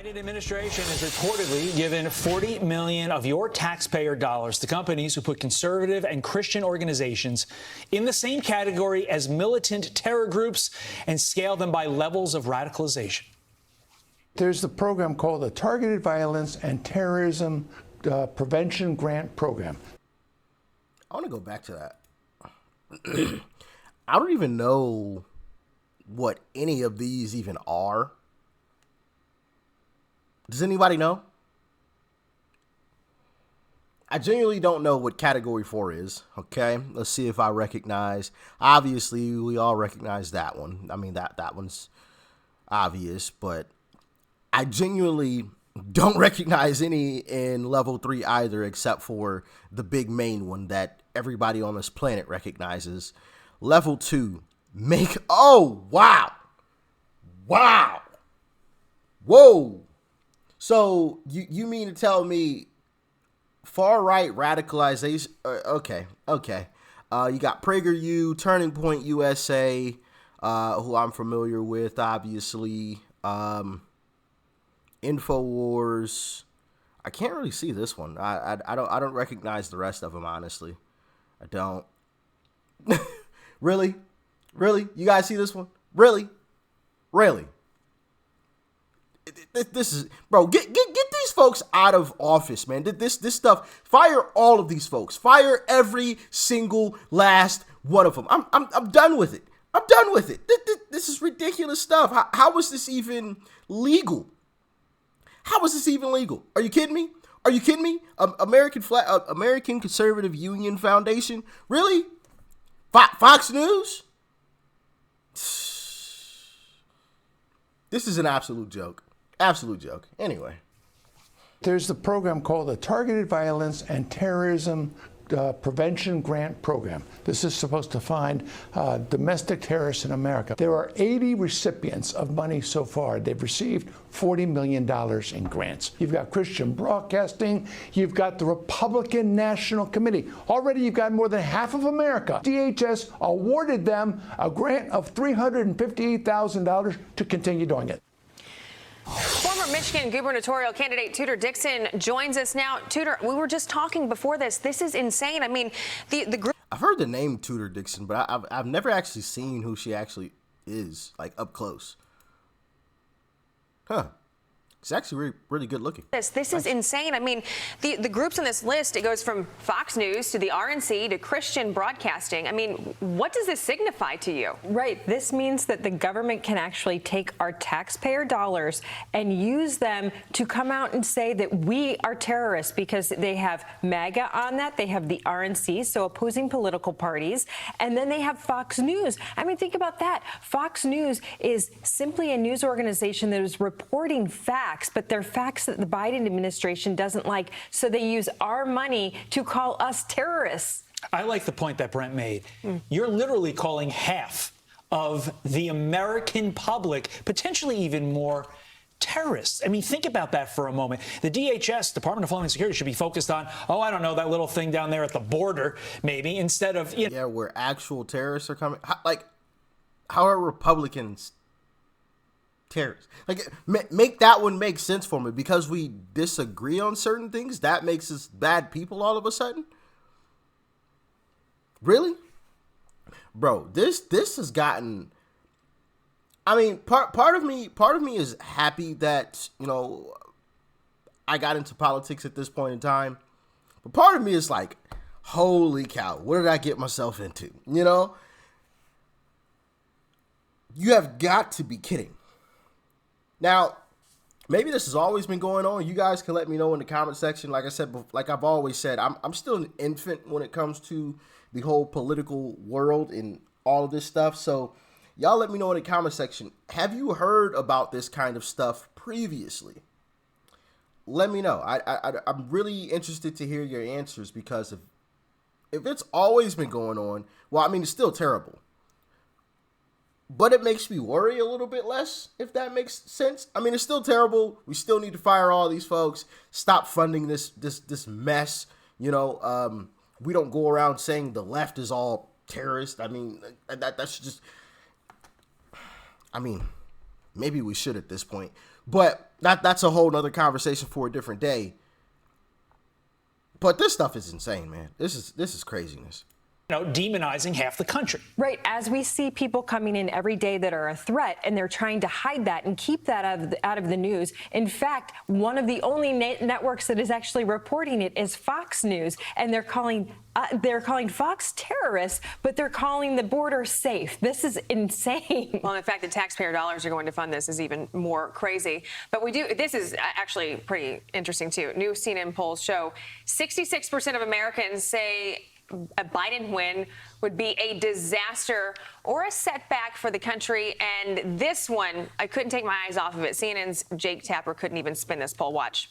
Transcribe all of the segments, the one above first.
Biden administration has reportedly given $40 million of your taxpayer dollars to companies who put conservative and Christian organizations in the same category as militant terror groups and scale them by levels of radicalization. There's the program called the Targeted Violence and Terrorism Prevention Grant Program. I want to go back to that. I don't even know what any of these even are. Does anybody know? I genuinely don't know what category 4 is. Okay, let's see if I recognize. Obviously, we all recognize that one. I mean, that one's obvious, but I genuinely don't recognize any in level 3 either, except for the big main one that everybody on this planet recognizes. Level 2, oh, wow. Whoa. So you mean to tell me far-right radicalization? Okay. You got PragerU, Turning Point USA, who I'm familiar with, obviously. Infowars. I can't really see this one. I don't recognize the rest of them, honestly. I don't. Really? You guys see this one? Really? This is, bro, get these folks out of office, man. This stuff, fire all of these folks. Fire every single last one of them. I'm done with it. This is ridiculous stuff. How is this even legal? Are you kidding me? American Conservative Union Foundation? Really? Fox News? This is an absolute joke. Anyway. There's the program called the Targeted Violence and Terrorism Prevention Grant Program. This is supposed to find domestic terrorists in America. There are 80 recipients of money so far. They've received $40 million in grants. You've got Christian Broadcasting. You've got the Republican National Committee. Already you've got more than half of America. DHS awarded them a grant of $358,000 to continue doing it. Former Michigan gubernatorial candidate Tudor Dixon joins us now. Tudor, we were just talking before this. This is insane. I mean, the group. I've heard the name Tudor Dixon, but I've never actually seen who she actually is, like, up close. Huh. It's actually really good looking. This is insane. I mean, the groups on this list, it goes from Fox News to the RNC to Christian Broadcasting. I mean, what does this signify to you? Right. This means that the government can actually take our taxpayer dollars and use them to come out and say that we are terrorists because they have MAGA on that. They have the RNC, so opposing political parties. And then they have Fox News. I mean, think about that. Fox News is simply a news organization that is reporting facts. But they're facts that the Biden administration doesn't like. So they use our money to call us terrorists. I like the point that Brent made. You're literally calling half of the American public, potentially even more, terrorists. I mean, think about that for a moment. The DHS, Department of Homeland Security, should be focused on, I don't know, that little thing down there at the border, maybe, instead of, Yeah, where actual terrorists are coming. How are Republicans terrorists? Like, make that one make sense for me. Because we disagree on certain things, that makes us bad people all of a sudden? Really? Bro, this has gotten, I mean, part of me is happy that, I got into politics at this point in time. But part of me is like, holy cow, what did I get myself into? You have got to be kidding. Now, maybe this has always been going on. You guys can let me know in the comment section. Like I said, like I've always said, I'm still an infant when it comes to the whole political world and all of this stuff. So y'all let me know in the comment section. Have you heard about this kind of stuff previously? Let me know. I'm really interested to hear your answers, because if it's always been going on, well, I mean, it's still terrible. But it makes me worry a little bit less, if that makes sense. I mean, it's still terrible. We still need to fire all these folks. Stop funding this mess. We don't go around saying the left is all terrorist. I mean, that's just, I mean, maybe we should at this point. But that's a whole nother conversation for a different day. But this stuff is insane, man. This is craziness. Demonizing half the country. Right. As we see people coming in every day that are a threat, and they're trying to hide that and keep that out of the news. In fact, one of the only networks that is actually reporting it is Fox News, and they're calling Fox terrorists, but they're calling the border safe. This is insane. Well, in fact, the taxpayer dollars are going to fund this is even more crazy. But this is actually pretty interesting, too. New CNN polls show 66% of Americans say a Biden win would be a disaster or a setback for the country. And this one, I couldn't take my eyes off of it. CNN's Jake Tapper couldn't even spin this poll. Watch.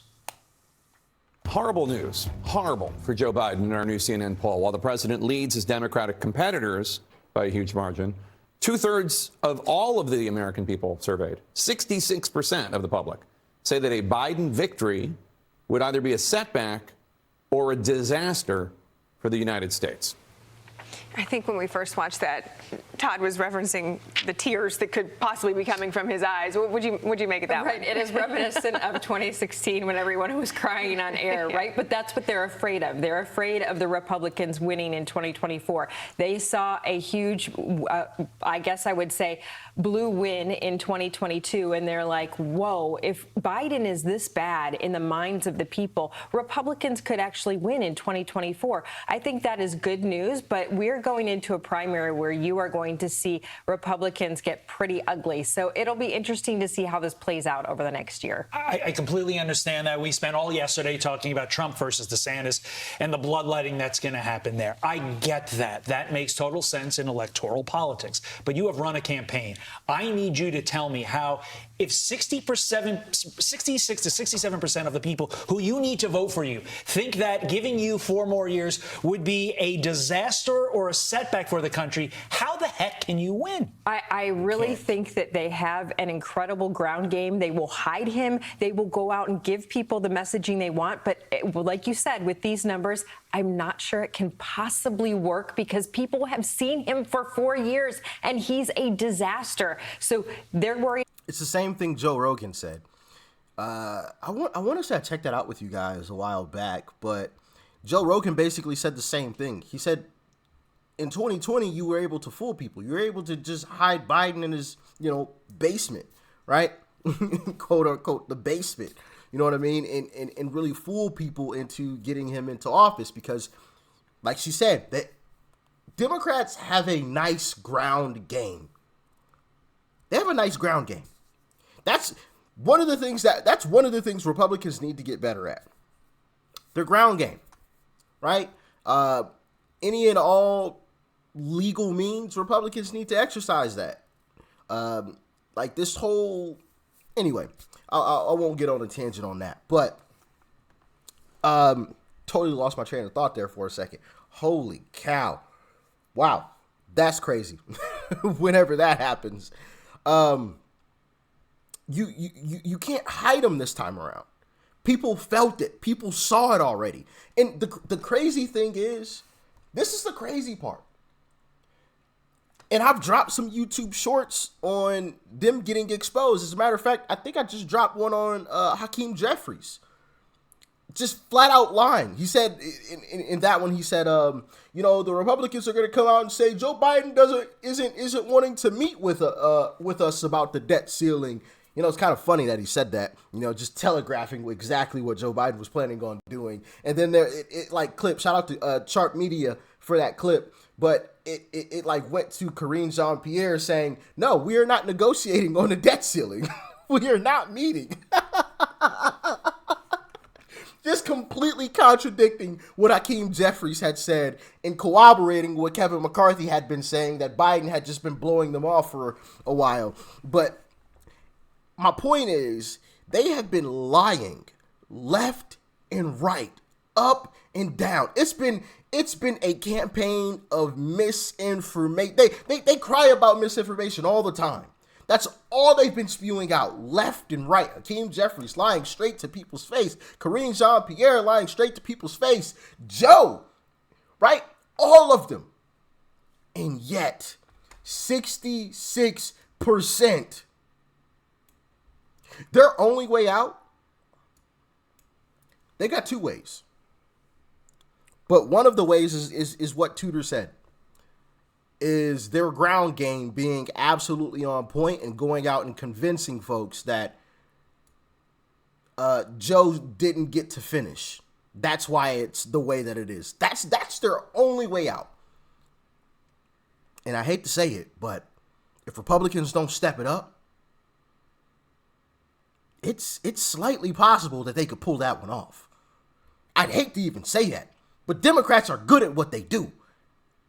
Horrible news. Horrible for Joe Biden in our new CNN poll. While the president leads his Democratic competitors by a huge margin, 2/3 of all of the American people surveyed, 66% of the public, say that a Biden victory would either be a setback or a disaster for the United States. I think when we first watched that, Todd was referencing the tears that could possibly be coming from his eyes. Would you make it that Right. way? It is reminiscent of 2016 when everyone was crying on air, right? But that's what they're afraid of. They're afraid of the Republicans winning in 2024. They saw a huge, I guess I would say, blue win in 2022, and they're like, whoa, if Biden is this bad in the minds of the people, Republicans could actually win in 2024. I think that is good news, but we're going into a primary where you are going to see Republicans get pretty ugly. So it'll be interesting to see how this plays out over the next year. I completely understand that. We spent all yesterday talking about Trump versus DeSantis and the bloodletting that's going to happen there. I get that. That makes total sense in electoral politics. But you have run a campaign. I need you to tell me how, if 66 to 67% of the people who you need to vote for you think that giving you 4 more years would be a disaster or a setback for the country, how the heck can you win? I really think that they have an incredible ground game. They will hide him. They will go out and give people the messaging they want. But like you said, with these numbers, I'm not sure it can possibly work because people have seen him for 4 years and he's a disaster. So they're worried. It's the same thing Joe Rogan said. I want to say I checked that out with you guys a while back, but Joe Rogan basically said the same thing. He said, in 2020, you were able to fool people. You were able to just hide Biden in his, basement, right? Quote unquote, the basement. You know what I mean? And really fool people into getting him into office because, like she said, that Democrats have a nice ground game. They have a nice ground game. That's one of the things Republicans need to get better at. Their ground game, right? Any and all legal means, Republicans need to exercise that. Like this whole, anyway, I won't get on a tangent on that, but totally lost my train of thought there for a second. Holy cow. Wow. That's crazy. Whenever that happens, you can't hide them this time around. People felt it. People saw it already. And the crazy thing is, this is the crazy part. And I've dropped some YouTube shorts on them getting exposed. As a matter of fact, I think I just dropped one on Hakeem Jeffries. Just flat out lying. He said in that one, he said, the Republicans are going to come out and say Joe Biden isn't wanting to meet with us about the debt ceiling. It's kind of funny that he said that, just telegraphing exactly what Joe Biden was planning on doing. And then it clip, shout out to Chart Media for that clip. But it went to Karine Jean-Pierre saying, no, we are not negotiating on the debt ceiling. We are not meeting. Just completely contradicting what Hakeem Jeffries had said and corroborating what Kevin McCarthy had been saying, that Biden had just been blowing them off for a while. But my point is, they have been lying left and right, up and down. It's been a campaign of misinformation. They cry about misinformation all the time. That's all they've been spewing out, left and right. Hakeem Jeffries lying straight to people's face. Karine Jean-Pierre lying straight to people's face. Joe, right? All of them. And yet, 66%. Their only way out, they got two ways. But one of the ways is what Tudor said, is their ground game being absolutely on point and going out and convincing folks that Joe didn't get to finish. That's why it's the way that it is. That's their only way out. And I hate to say it, but if Republicans don't step it up, it's slightly possible that they could pull that one off. I'd hate to even say that, but Democrats are good at what they do.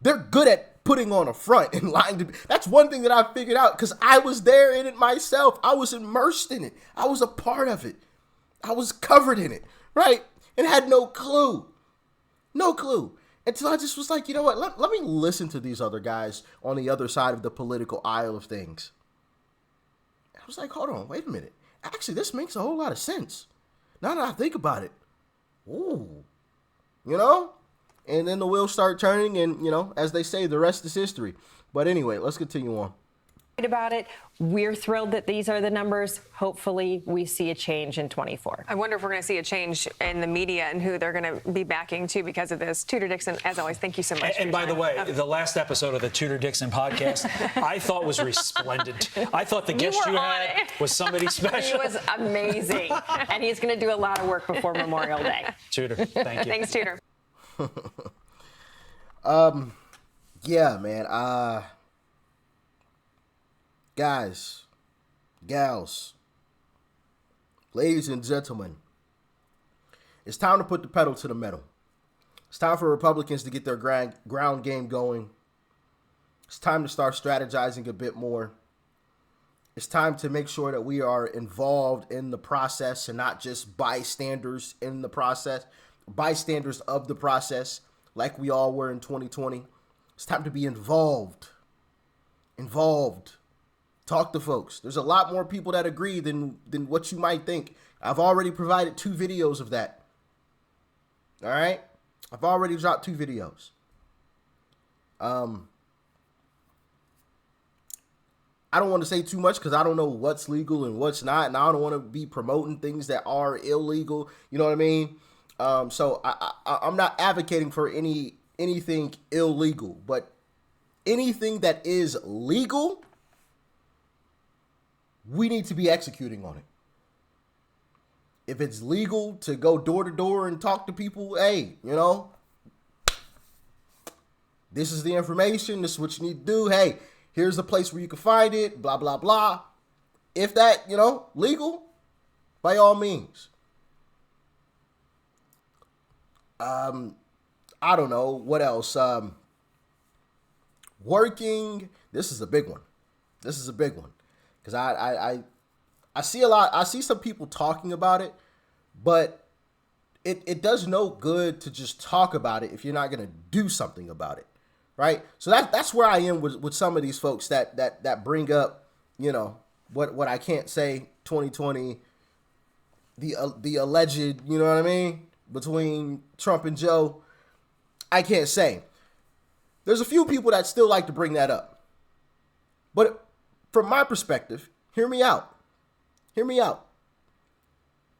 They're good at putting on a front and lying to. That's one thing that I figured out because I was there in it myself. I was immersed in it. I was a part of it. I was covered in it, right? And had no clue. No clue. Until I just was like, you know what? Let me listen to these other guys on the other side of the political aisle of things. I was like, hold on, wait a minute. Actually, this makes a whole lot of sense. Now that I think about it. Ooh. You know? And then the wheels start turning and, you know, as they say, the rest is history. But anyway, let's continue on. About it. We're thrilled that these are the numbers. Hopefully we see a change in 24. I wonder if we're going to see a change in the media and who they're going to be backing too because of this. Tudor Dixon, as always, thank you so much. And by the way, the last episode of the Tudor Dixon podcast, I thought was resplendent. I thought the guest you had was somebody special. He was amazing. And he's going to do a lot of work before Memorial Day. Tudor, thank you. Thanks, Tudor. Yeah, man. Guys, gals, ladies and gentlemen, it's time to put the pedal to the metal. It's time for Republicans to get their ground game going. It's time to start strategizing a bit more. It's time to make sure that we are involved in the process and not just bystanders in the process, bystanders of the process like we all were in 2020. It's time to be involved. Talk to folks. There's a lot more people that agree than what you might think. I've already provided 2 videos of that. All right? I've already dropped 2 videos. I don't want to say too much because I don't know what's legal and what's not, and I don't want to be promoting things that are illegal. You know what I mean? So I'm not advocating for anything illegal, but anything that is legal, we need to be executing on it. If it's legal to go door to door and talk to people, hey, you know, this is the information. This is what you need to do. Hey, here's the place where you can find it, blah, blah, blah. If that, you know, legal, by all means. I don't know. What else? Working. This is a big one. Because I see a lot. I see some people talking about it, but it does no good to just talk about it if you're not going to do something about it, right? So that's where I am with some of these folks that bring up, you know, what I can't say 2020, the alleged, you know what I mean, between Trump and Joe. I can't say. There's a few people that still like to bring that up, but from my perspective, hear me out.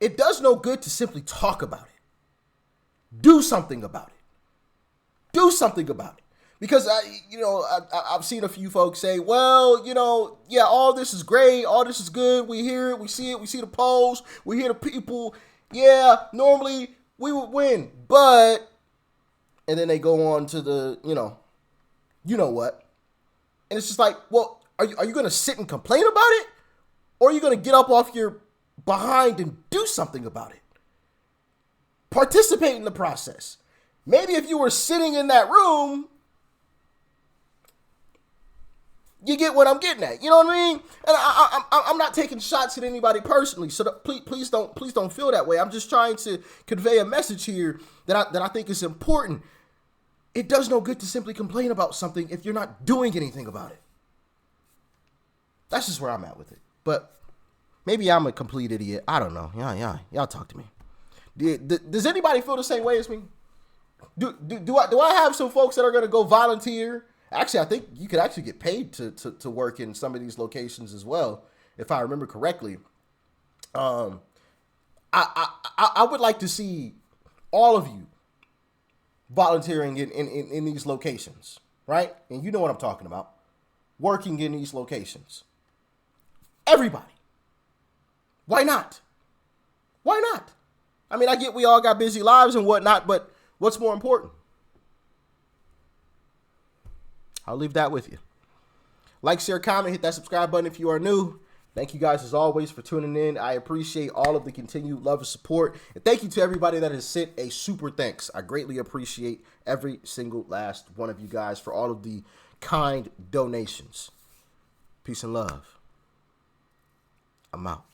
It does no good to simply talk about it. Do something about it. Because, I've seen a few folks say, well, you know, yeah, all this is great. All this is good. We hear it. We see it. We see the polls. We hear the people. Yeah, normally we would win. But, and then they go on to the, you know what. And it's just like, well, are you going to sit and complain about it? Or are you going to get up off your behind and do something about it? Participate in the process. Maybe if you were sitting in that room, you get what I'm getting at. You know what I mean? And I'm not taking shots at anybody personally, so please don't feel that way. I'm just trying to convey a message here that I think is important. It does no good to simply complain about something if you're not doing anything about it. That's just where I'm at with it. But maybe I'm a complete idiot. I don't know. Y'all talk to me. Does anybody feel the same way as me? Do I have some folks that are going to go volunteer? Actually, I think you could actually get paid to work in some of these locations as well, if I remember correctly. I would like to see all of you volunteering in these locations, right? And you know what I'm talking about. Working in these locations. Everybody. Why not? Why not? I mean, I get we all got busy lives and whatnot, but what's more important? I'll leave that with you. Like, share, comment, hit that subscribe button if you are new. Thank you guys, as always, for tuning in. I appreciate all of the continued love and support. And thank you to everybody that has sent a super thanks. I greatly appreciate every single last one of you guys for all of the kind donations. Peace and love. I'm out.